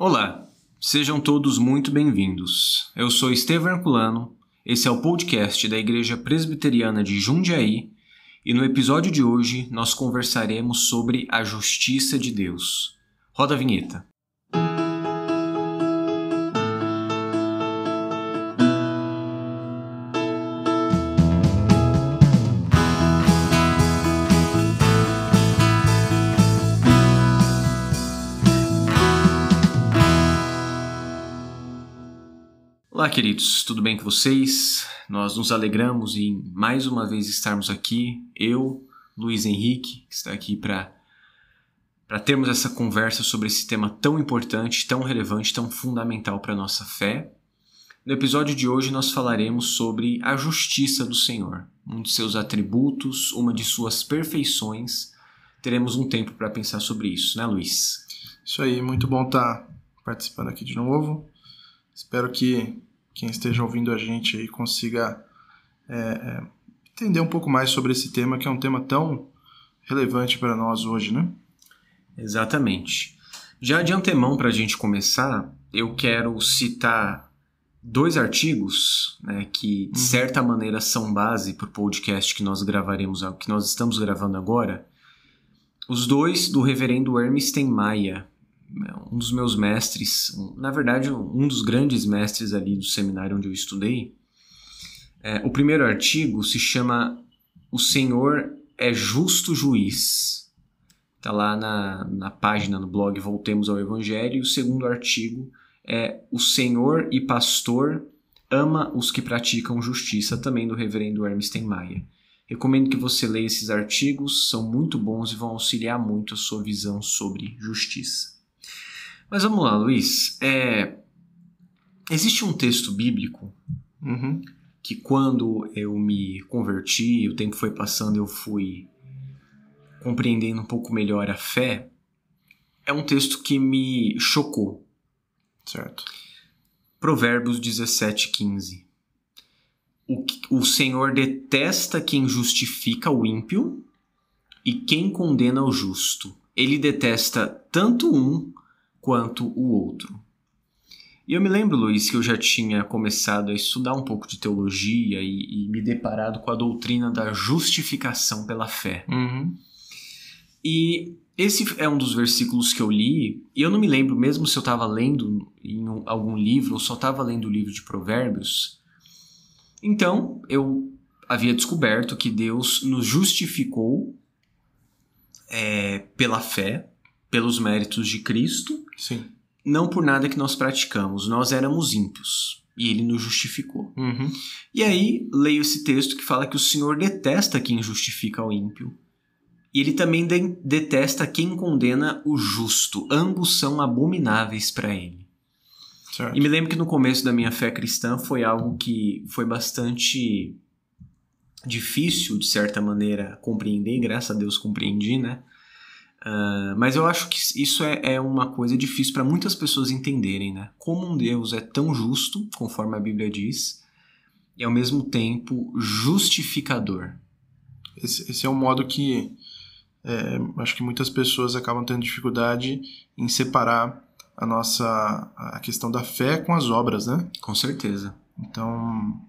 Olá, sejam todos muito bem-vindos. Eu sou Estevão Herculano, esse é o podcast da Igreja Presbiteriana de Jundiaí e no episódio de hoje nós conversaremos sobre a justiça de Deus. Roda a vinheta. Olá, queridos, tudo bem com vocês? Nós nos alegramos em mais uma vez estarmos aqui, eu, Luiz Henrique, que está aqui para termos essa conversa sobre esse tema tão importante, tão relevante, tão fundamental para a nossa fé. No episódio de hoje nós falaremos sobre a justiça do Senhor, um de seus atributos, uma de suas perfeições. Teremos um tempo para pensar sobre isso, né, Luiz? Isso aí, muito bom estar participando aqui de novo. Espero que quem esteja ouvindo a gente aí consiga entender um pouco mais sobre esse tema, que é um tema tão relevante para nós hoje, né? Exatamente. Já de antemão, para a gente começar, eu quero citar dois artigos, né, que de certa maneira são base para o podcast que nós estamos gravando agora. Os dois do reverendo Hermes Steinmeier, um dos meus mestres, na verdade um dos grandes mestres ali do seminário onde eu estudei. O primeiro artigo se chama O Senhor é Justo Juiz. Está lá na página, no blog Voltemos ao Evangelho. E o segundo artigo é O Senhor e Pastor ama os que praticam justiça, também do reverendo Hermes Steinmeier. Recomendo que você leia esses artigos, são muito bons e vão auxiliar muito a sua visão sobre justiça. Mas vamos lá, Luiz. Existe um texto bíblico que quando eu me converti, o tempo foi passando, eu fui compreendendo um pouco melhor a fé. É um texto que me chocou. Certo. Provérbios 17:15. O Senhor detesta quem justifica o ímpio e quem condena o justo. Ele detesta tanto um quanto o outro. E eu me lembro, Luiz, que eu já tinha começado a estudar um pouco de teologia e me deparado com a doutrina da justificação pela fé. E esse é um dos versículos que eu li, e eu não me lembro mesmo se eu estava lendo em algum livro ou só estava lendo o livro de Provérbios. Então, eu havia descoberto que Deus nos justificou pela fé, pelos méritos de Cristo, Sim. Não por nada que nós praticamos. Nós éramos ímpios e Ele nos justificou. E aí, leio esse texto que fala que o Senhor detesta quem justifica o ímpio e Ele também detesta quem condena o justo. Ambos são abomináveis para Ele. Certo. E me lembro que no começo da minha fé cristã foi algo que foi bastante difícil, de certa maneira, compreender. Graças a Deus compreendi, né? Mas eu acho que isso é uma coisa difícil para muitas pessoas entenderem, né? Como um Deus é tão justo, conforme a Bíblia diz, e ao mesmo tempo justificador. Esse é um modo que acho que muitas pessoas acabam tendo dificuldade em separar a questão da fé com as obras, né? Com certeza. Então,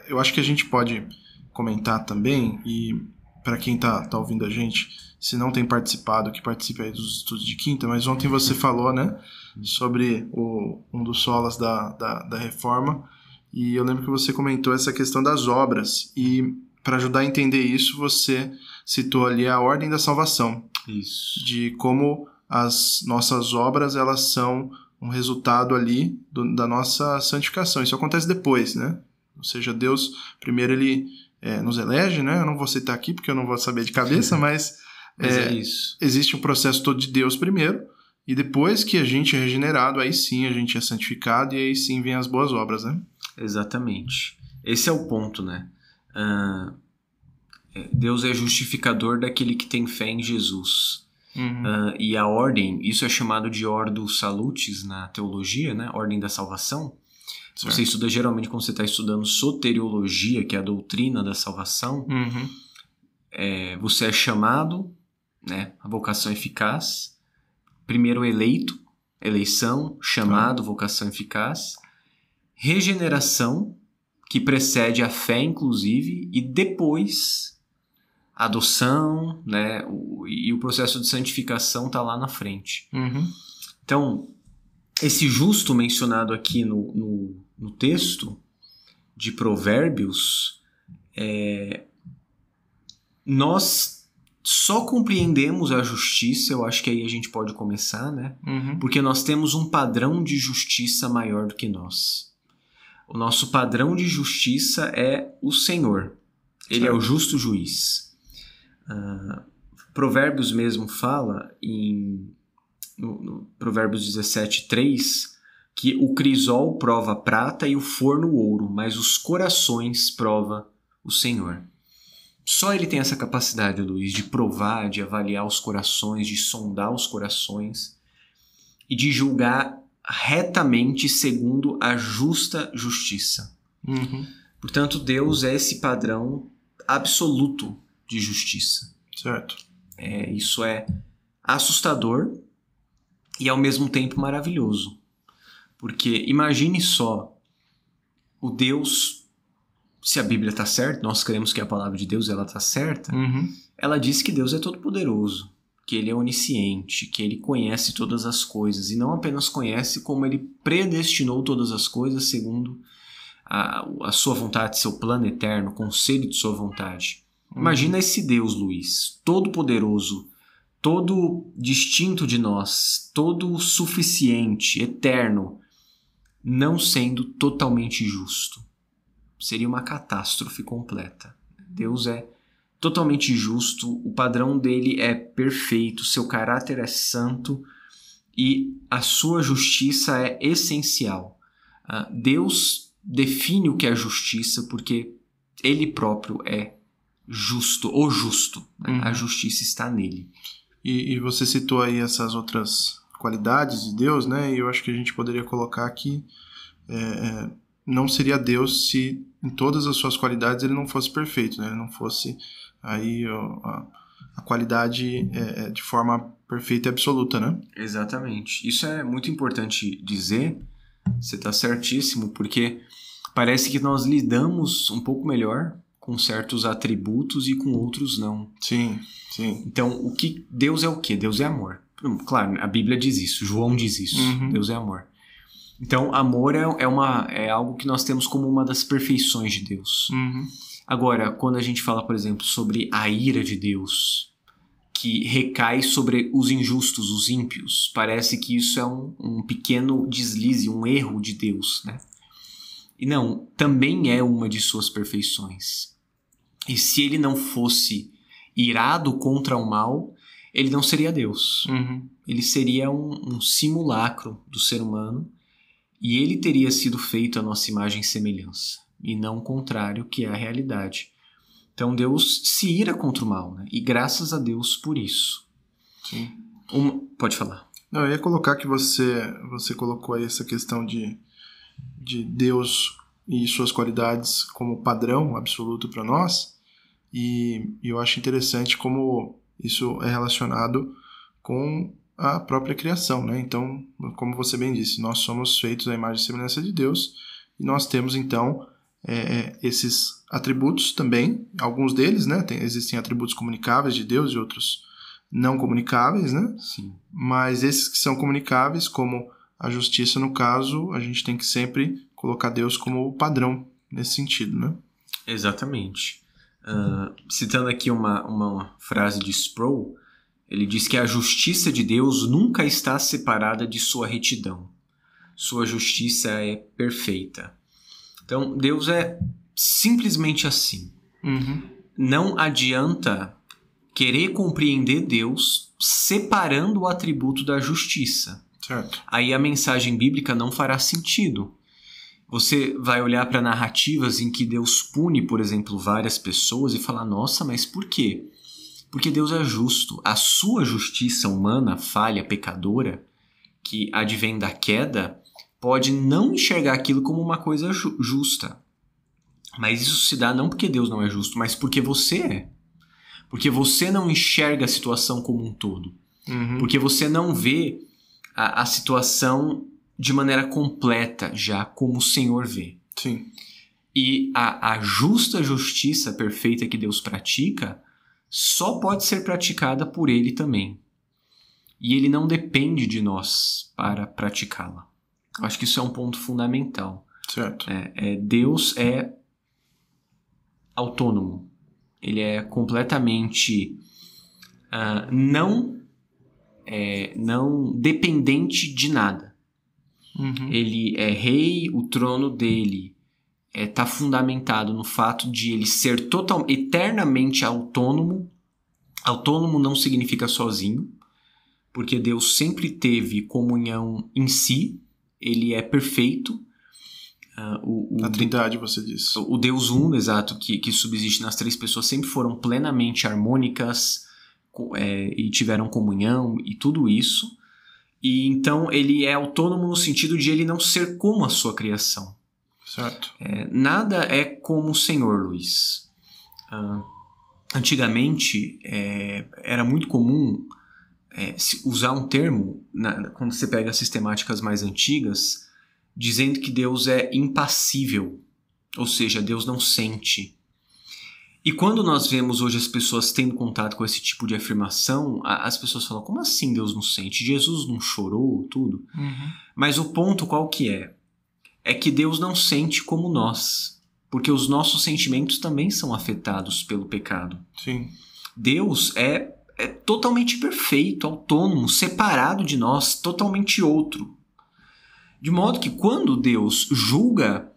eu acho que a gente pode comentar também, e para quem tá ouvindo a gente, se não tem participado, que participe aí dos estudos de quinta, mas ontem você falou, né, sobre um dos solas da reforma, e eu lembro que você comentou essa questão das obras, e para ajudar a entender isso, você citou ali a ordem da salvação. Isso. De como as nossas obras, elas são um resultado ali da nossa santificação. Isso acontece depois, né? Ou seja, Deus, primeiro ele nos elege, né? Eu não vou citar aqui porque eu não vou saber de cabeça, mas é isso. Existe um processo todo de Deus primeiro, e depois que a gente é regenerado, aí sim a gente é santificado e aí sim vem as boas obras, né? Exatamente. Esse é o ponto, né? Deus é justificador daquele que tem fé em Jesus. E a ordem, isso é chamado de ordo salutis na teologia, né? Ordem da salvação. Certo. Você estuda geralmente quando você está estudando soteriologia, que é a doutrina da salvação. Você é chamado, né? A vocação eficaz, primeiro eleito, eleição, chamado, vocação eficaz. Regeneração, que precede a fé, inclusive, e depois a adoção, né? E o processo de santificação está lá na frente. Então, esse justo mencionado aqui no texto de Provérbios, nós só compreendemos a justiça, eu acho que aí a gente pode começar, né? Porque nós temos um padrão de justiça maior do que nós. O nosso padrão de justiça é o Senhor. Ele é o justo juiz. Provérbios mesmo fala, no Provérbios 17:3, que o crisol prova a prata e o forno o ouro, mas os corações prova o Senhor. Só ele tem essa capacidade, Luiz, de provar, de avaliar os corações, de sondar os corações e de julgar retamente segundo a justa justiça. Portanto, Deus é esse padrão absoluto de justiça. Certo. Isso é assustador e ao mesmo tempo maravilhoso. Porque imagine só o Deus, se a Bíblia está certa, nós cremos que a palavra de Deus está certa, ela diz que Deus é todo poderoso, que ele é onisciente, que ele conhece todas as coisas, e não apenas conhece, como ele predestinou todas as coisas segundo a sua vontade, seu plano eterno, o conselho de sua vontade. Imagina esse Deus, Luiz, todo poderoso, todo distinto de nós, todo suficiente, eterno, não sendo totalmente justo. Seria uma catástrofe completa. Deus é totalmente justo, o padrão dele é perfeito, seu caráter é santo e a sua justiça é essencial. Deus define o que é justiça porque ele próprio é justo, o justo. Né? A justiça está nele. E você citou aí essas outras qualidades de Deus, né? E eu acho que a gente poderia colocar que não seria Deus se em todas as suas qualidades ele não fosse perfeito, né? Ele não fosse aí a qualidade de forma perfeita e absoluta, né? Exatamente. Isso é muito importante dizer, você está certíssimo, porque parece que nós lidamos um pouco melhor com certos atributos e com outros não. Sim, sim. Então, Deus é o quê? Deus é amor. Claro, a Bíblia diz isso, João diz isso, Deus é amor. Então, amor é algo que nós temos como uma das perfeições de Deus. Agora, quando a gente fala, por exemplo, sobre a ira de Deus, que recai sobre os injustos, os ímpios, parece que isso é um pequeno deslize, um erro de Deus, né? E não, também é uma de suas perfeições. E se ele não fosse irado contra o mal, ele não seria Deus. Ele seria um simulacro do ser humano e ele teria sido feito à nossa imagem e semelhança, e não o contrário, que é a realidade. Então Deus se ira contra o mal, né? E graças a Deus por isso. Sim. Pode falar. Não, eu ia colocar que você colocou aí essa questão de Deus e suas qualidades como padrão absoluto para nós, e eu acho interessante como isso é relacionado com a própria criação, né? Então, como você bem disse, nós somos feitos à imagem e semelhança de Deus, e nós temos então esses atributos também, alguns deles, né? Existem atributos comunicáveis de Deus e outros não comunicáveis, né? Sim. Mas esses que são comunicáveis, como a justiça no caso, a gente tem que sempre colocar Deus como o padrão nesse sentido, né? Exatamente. Citando aqui uma frase de Sproul, ele diz que a justiça de Deus nunca está separada de sua retidão. Sua justiça é perfeita. Então, Deus é simplesmente assim. Não adianta querer compreender Deus separando o atributo da justiça. Certo. Aí a mensagem bíblica não fará sentido. Você vai olhar para narrativas em que Deus pune, por exemplo, várias pessoas e falar, nossa, mas por quê? Porque Deus é justo. A sua justiça humana, falha, pecadora, que advém da queda, pode não enxergar aquilo como uma coisa justa. Mas isso se dá não porque Deus não é justo, mas porque você é. Porque você não enxerga a situação como um todo. Porque você não vê a situação de maneira completa, já como o Senhor vê. Sim. E a justa justiça perfeita que Deus pratica só pode ser praticada por Ele também. E Ele não depende de nós para praticá-la. Eu acho que isso é um ponto fundamental. Certo. Deus é autônomo. Ele é completamente não dependente de nada. Uhum. Ele é rei, o trono dele está fundamentado no fato de ele ser eternamente autônomo. Autônomo não significa sozinho, porque Deus sempre teve comunhão em si, ele é perfeito. A Trindade, você disse. O Deus Uno, exato, que subsiste nas três pessoas, sempre foram plenamente harmônicas e tiveram comunhão e tudo isso. E então ele é autônomo no sentido de ele não ser como a sua criação. Certo. Nada é como o Senhor, Luiz. Antigamente era muito comum usar um termo, quando você pega as sistemáticas mais antigas, dizendo que Deus é impassível, ou seja, Deus não sente. E quando nós vemos hoje as pessoas tendo contato com esse tipo de afirmação, as pessoas falam, como assim Deus não sente? Jesus não chorou, tudo? Uhum. Mas o ponto qual que é? É que Deus não sente como nós, porque os nossos sentimentos também são afetados pelo pecado. Sim. Deus é totalmente perfeito, autônomo, separado de nós, totalmente outro. De modo que quando Deus julga,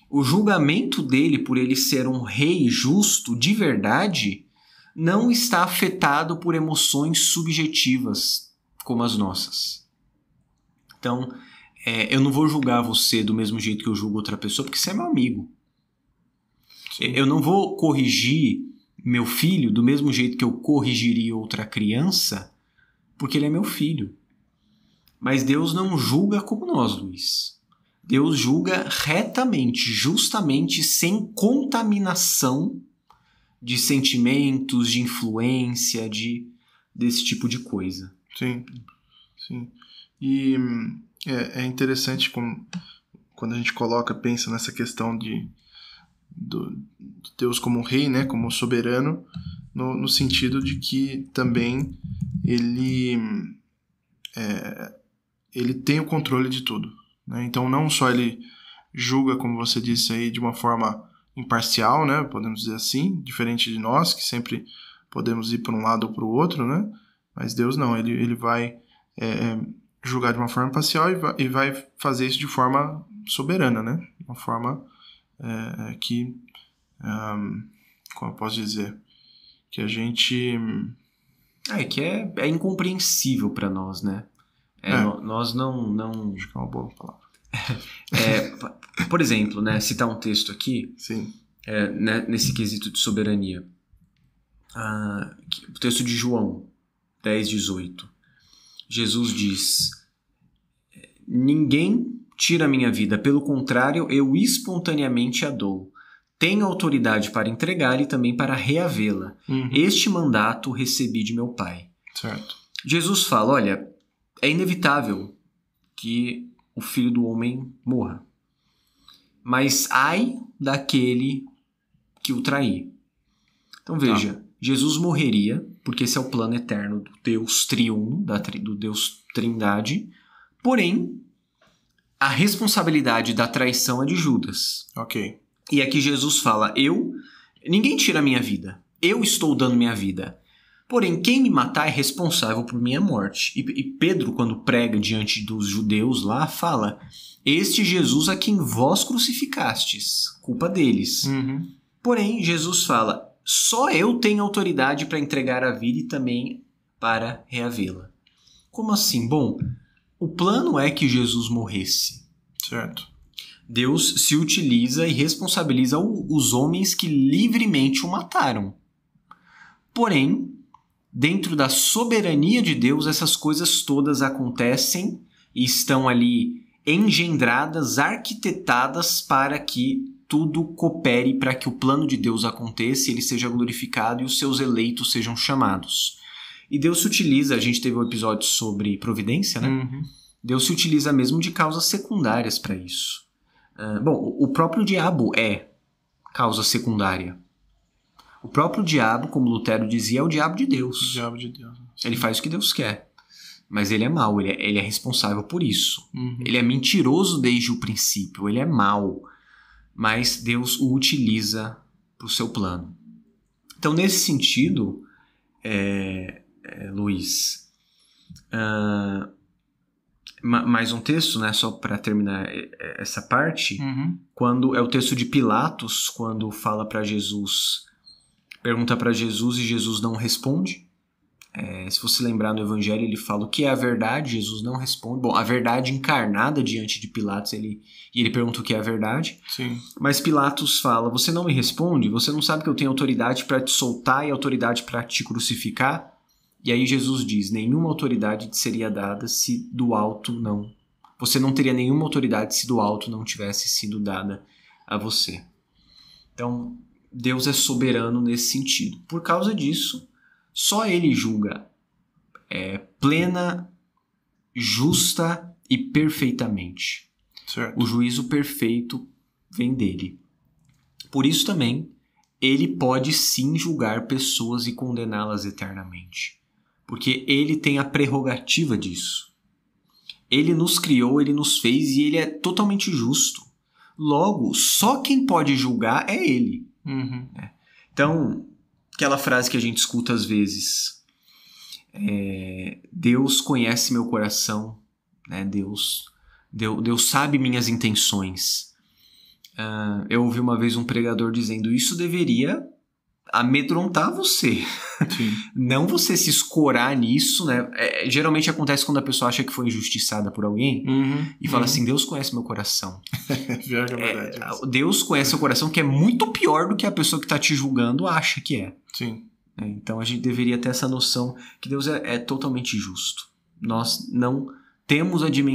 o julgamento dele por ele ser um rei justo de verdade não está afetado por emoções subjetivas como as nossas. Então, eu não vou julgar você do mesmo jeito que eu julgo outra pessoa, porque você é meu amigo. Sim. Eu não vou corrigir meu filho do mesmo jeito que eu corrigiria outra criança, porque ele é meu filho. Mas Deus não julga como nós, Luiz. Deus julga retamente, justamente, sem contaminação de sentimentos, de influência, desse tipo de coisa. Sim, sim. E é interessante quando a gente pensa nessa questão de Deus como rei, né, como soberano, no sentido de que também ele tem o controle de tudo. Né? Então não só ele julga, como você disse aí, de uma forma imparcial, né, podemos dizer assim, diferente de nós, que sempre podemos ir para um lado ou para o outro, né? Mas Deus não, ele vai julgar de uma forma imparcial e vai fazer isso de forma soberana, né? Uma forma que, como eu posso dizer, que a gente... que é incompreensível para nós, né? Nós não... Acho que é uma boa palavra. Por exemplo, né, citar um texto aqui, sim. Nesse quesito de soberania. O texto de João 10:18. Jesus diz: ninguém tira a minha vida, pelo contrário, eu espontaneamente a dou. Tenho autoridade para entregá-la e também para reavê-la. Uhum. Este mandato recebi de meu Pai. Certo. Jesus fala, olha, é inevitável que o Filho do Homem morra. Mas ai daquele que o trair. Então veja, Jesus morreria, porque esse é o plano eterno do Deus triuno, do Deus Trindade, porém, a responsabilidade da traição é de Judas. Ok. E aqui Jesus fala, ninguém tira a minha vida, eu estou dando minha vida. Porém, quem me matar é responsável por minha morte. E Pedro, quando prega diante dos judeus lá, fala, este Jesus a quem vós crucificastes, culpa deles. Uhum. Porém, Jesus fala, só eu tenho autoridade para entregar a vida e também para reavê-la. Como assim? Bom, o plano é que Jesus morresse. Certo. Deus se utiliza e responsabiliza os homens que livremente o mataram. Porém, dentro da soberania de Deus, essas coisas todas acontecem e estão ali engendradas, arquitetadas para que tudo coopere para que o plano de Deus aconteça, ele seja glorificado e os seus eleitos sejam chamados. E Deus se utiliza, a gente teve um episódio sobre providência, né? Uhum. Deus se utiliza mesmo de causas secundárias para isso. Bom, o próprio diabo é causa secundária. O próprio diabo, como Lutero dizia, é o diabo de Deus. O diabo de Deus. Sim. Ele faz o que Deus quer. Mas ele é mau, ele é responsável por isso. Ele é mentiroso desde o princípio, ele é mau. Mas Deus o utiliza para o seu plano. Então, nesse sentido, Luiz, mais um texto, né, só para terminar essa parte, quando é o texto de Pilatos, quando fala para Jesus, pergunta para Jesus e Jesus não responde. Se você lembrar no Evangelho, ele fala o que é a verdade, Jesus não responde. Bom, a verdade encarnada diante de Pilatos, ele pergunta o que é a verdade. Sim. Mas Pilatos fala, você não me responde? Você não sabe que eu tenho autoridade para te soltar e autoridade para te crucificar? E aí Jesus diz, nenhuma autoridade te seria dada se do alto não... Você não teria nenhuma autoridade se do alto não tivesse sido dada a você. Então, Deus é soberano nesse sentido. Por causa disso, só Ele julga plena, justa e perfeitamente. Certo. O juízo perfeito vem dele. Por isso também, Ele pode sim julgar pessoas e condená-las eternamente. Porque Ele tem a prerrogativa disso. Ele nos criou, Ele nos fez e Ele é totalmente justo. Logo, só quem pode julgar é Ele. Então, aquela frase que a gente escuta às vezes, Deus conhece meu coração, né? Deus sabe minhas intenções. Eu ouvi uma vez um pregador dizendo, isso deveria amedrontar você. Sim. Não você se escorar nisso, né? Geralmente acontece quando a pessoa acha que foi injustiçada por alguém e fala assim, Deus conhece meu coração. Pior que é verdade. Deus conhece o coração, que é muito pior do que a pessoa que está te julgando acha que é. Sim. Então a gente deveria ter essa noção que Deus é totalmente justo. Nós não temos a dimensão